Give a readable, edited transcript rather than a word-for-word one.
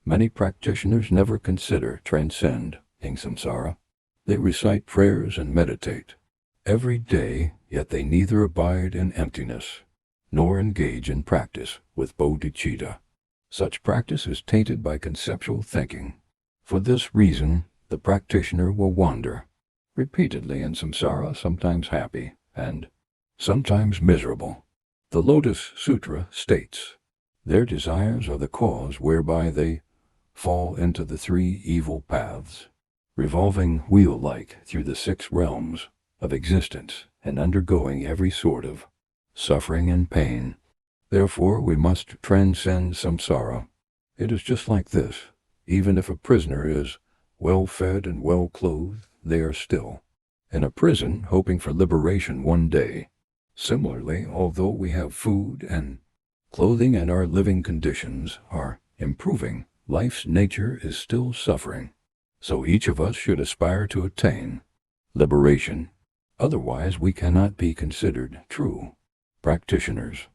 Many practitioners never consider transcending samsara. They recite prayers and meditate every day, yet they neither abide in emptiness nor engage in practice with bodhicitta. Such practice is tainted by conceptual thinking. For this reason, the practitioner will wander repeatedly in samsara, sometimes happy and sometimes miserable. The Lotus Sutra states, their desires are the cause whereby they fall into the three evil paths, revolving wheel-like through the 6 realms of existence and undergoing every sort of suffering and pain. Therefore, we must transcend samsara. It is just like this. Even if a prisoner is well-fed and well-clothed, they are still in a prison hoping for liberation one day. Similarly, although we have food and clothing and our living conditions are improving, life's nature is still suffering. So each of us should aspire to attain liberation. Otherwise, we cannot be considered true practitioners.